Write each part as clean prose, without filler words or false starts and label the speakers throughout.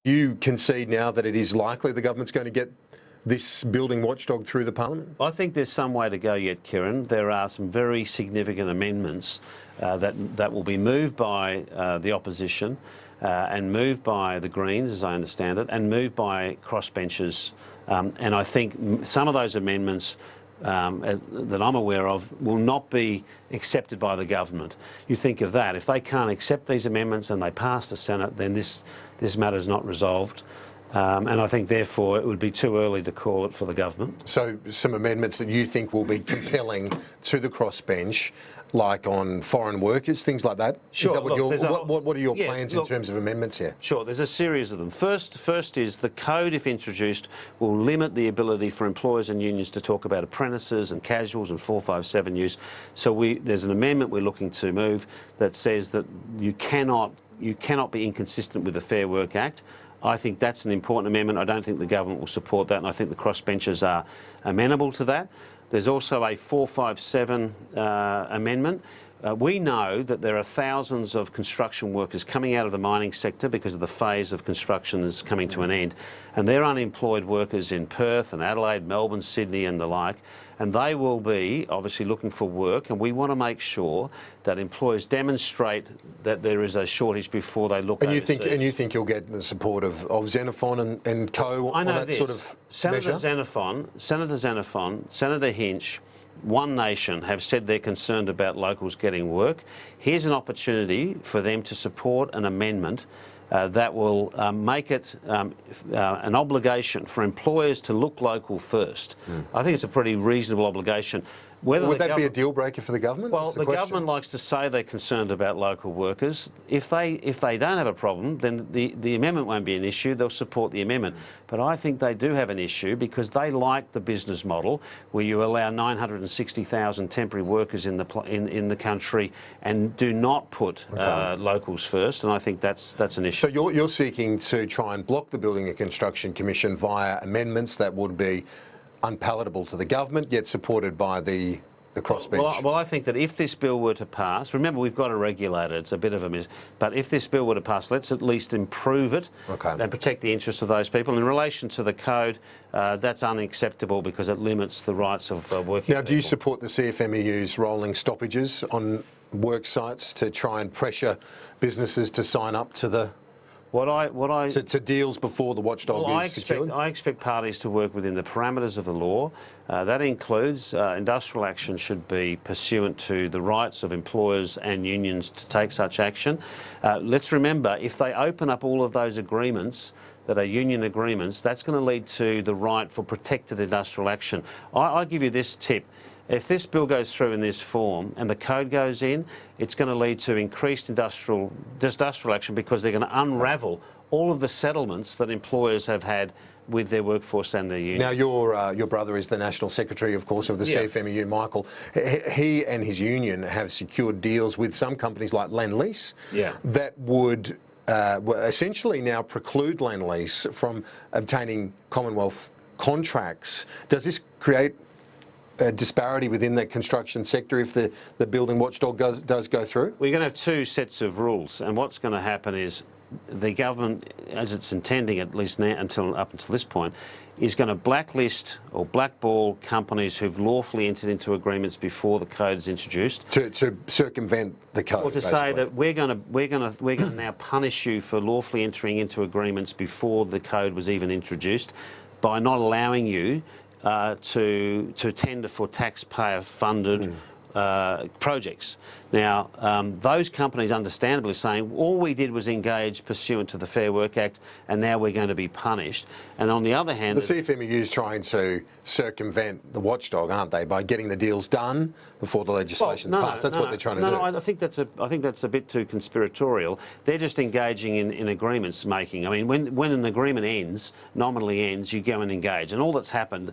Speaker 1: You concede now that it is likely the government's going to get this building watchdog through the parliament?
Speaker 2: I think there's some way to go yet, Kieran. There are some very significant amendments that will be moved by the opposition and moved by the Greens, as I understand it, and moved by crossbenchers. And I think some of those amendments that I'm aware of will not be accepted by the government. You think of that. If they can't accept these amendments and they pass the Senate, then this matter is not resolved. And I think, therefore, it would be too early to call it for the government.
Speaker 1: So some amendments that you think will be compelling to the crossbench, like on foreign workers, things like that?
Speaker 2: Sure.
Speaker 1: Is that what are your
Speaker 2: yeah,
Speaker 1: plans
Speaker 2: look,
Speaker 1: in terms of amendments here?
Speaker 2: Sure, there's a series of them. First is the code, if introduced, will limit the ability for employers and unions to talk about apprentices and casuals and 457 use. So there's an amendment we're looking to move that says that you cannot be inconsistent with the Fair Work Act. I think that's an important amendment. I don't think the government will support that, and I think the crossbenchers are amenable to that. There's also a 457 amendment. We know that there are thousands of construction workers coming out of the mining sector because of the phase of construction is coming to an end, and they're unemployed workers in Perth and Adelaide, Melbourne, Sydney and the like, and they will be obviously looking for work, and we want to make sure that employers demonstrate that there is a shortage before they look overseas.
Speaker 1: And you think you'll get the support of Xenophon and co on that sort of measure?
Speaker 2: Senator Xenophon, Senator Hinch, One Nation have said they're concerned about locals getting work. Here's an opportunity for them to support an amendment that will make it an obligation for employers to look local first. I think it's a pretty reasonable obligation.
Speaker 1: Would that be a deal breaker for the government?
Speaker 2: Well, the government likes to say they're concerned about local workers. If they don't have a problem, then the amendment won't be an issue. They'll support the amendment. But I think they do have an issue because they like the business model where you allow 960,000 temporary workers in the country and do not put locals first. And I think that's an issue.
Speaker 1: So you're seeking to try and block the Building and Construction Commission via amendments that would be unpalatable to the government, yet supported by the crossbench?
Speaker 2: Well, I think that if this bill were to pass, remember we've got a regulator, it's a bit of a miss, but if this bill were to pass, let's at least improve it and protect the interests of those people. In relation to the code, that's unacceptable because it limits the rights of working people.
Speaker 1: Now, do you support the CFMEU's rolling stoppages on work sites to try and pressure businesses to sign up to the to deals before the watchdog is secured?
Speaker 2: I expect parties to work within the parameters of the law. That includes industrial action should be pursuant to the rights of employers and unions to take such action. Let's remember, if they open up all of those agreements that are union agreements, that's going to lead to the right for protected industrial action. I give you this tip. If this bill goes through in this form and the code goes in, it's going to lead to increased industrial action because they're going to unravel all of the settlements that employers have had with their workforce and their unions.
Speaker 1: Now, your brother is the National Secretary, of course, of the CFMEU, Michael. He and his union have secured deals with some companies like Lend-Lease that would essentially now preclude Lend-Lease from obtaining Commonwealth contracts. Does this create a disparity within the construction sector if the building watchdog does go through?
Speaker 2: We're going to have two sets of rules, and what's going to happen is the government, as it's intending at least now, up until this point, is going to blacklist or blackball companies who've lawfully entered into agreements before the code is introduced.
Speaker 1: To circumvent the code.
Speaker 2: Or to say that we're going to now punish you for lawfully entering into agreements before the code was even introduced by not allowing you to tender for taxpayer-funded projects. Now, those companies understandably saying, all we did was engage pursuant to the Fair Work Act and now we're going to be punished. And on the other hand...
Speaker 1: The CFMEU is trying to circumvent the watchdog, aren't they, by getting the deals done before the legislation's passed? That's what they're trying to do.
Speaker 2: No, I think that's a bit too conspiratorial. They're just engaging in agreements making. I mean, when an agreement ends, nominally ends, you go and engage. And all that's happened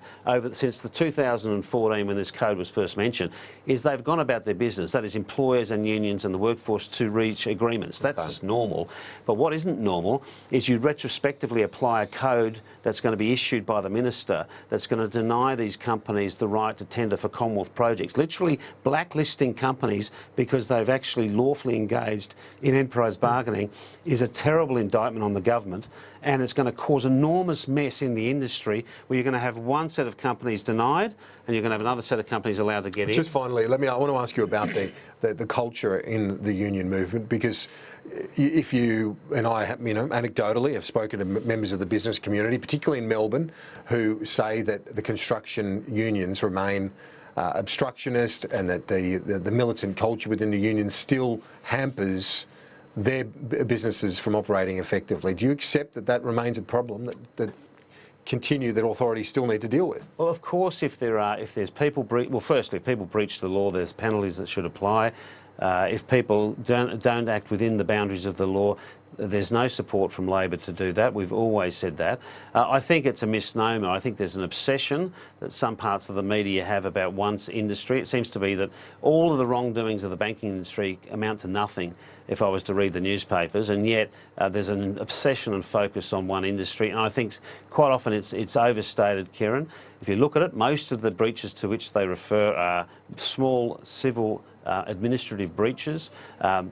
Speaker 2: since the 2014, when this code was first mentioned, is they've gone about their business. That is, employers employers and unions and the workforce to reach agreements. That's just normal. But what isn't normal is you retrospectively apply a code that's going to be issued by the minister that's going to deny these companies the right to tender for Commonwealth projects, literally blacklisting companies because they've actually lawfully engaged in enterprise bargaining is a terrible indictment on the government, and it's going to cause enormous mess in the industry where you're going to have one set of companies denied and you're going to have another set of companies allowed to get in.
Speaker 1: Just finally, I want to ask you about the culture in the union movement, because if you and I, anecdotally have spoken to members of the business community, particularly in Melbourne, who say that the construction unions remain obstructionist and that the militant culture within the union still hampers their businesses from operating effectively. Do you accept that remains a problem that authorities still need to deal with?
Speaker 2: Well, of course, if there's people firstly, if people breach the law, there's penalties that should apply. If people don't act within the boundaries of the law, there's no support from Labor to do that. We've always said that. I think it's a misnomer. I think there's an obsession that some parts of the media have about one industry. It seems to be that all of the wrongdoings of the banking industry amount to nothing if I was to read the newspapers, and yet there's an obsession and focus on one industry. And I think quite often it's overstated, Kieran. If you look at it, most of the breaches to which they refer are small civil administrative breaches.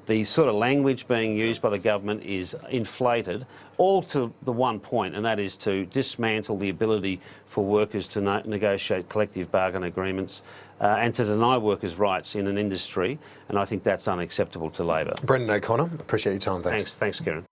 Speaker 2: The sort of language being used by the government is inflated, all to the one point, and that is to dismantle the ability for workers to negotiate collective bargain agreements and to deny workers' rights in an industry, and I think that's unacceptable to Labor.
Speaker 1: Brendan O'Connor, appreciate your time. Thanks.
Speaker 2: Thanks, Kieran.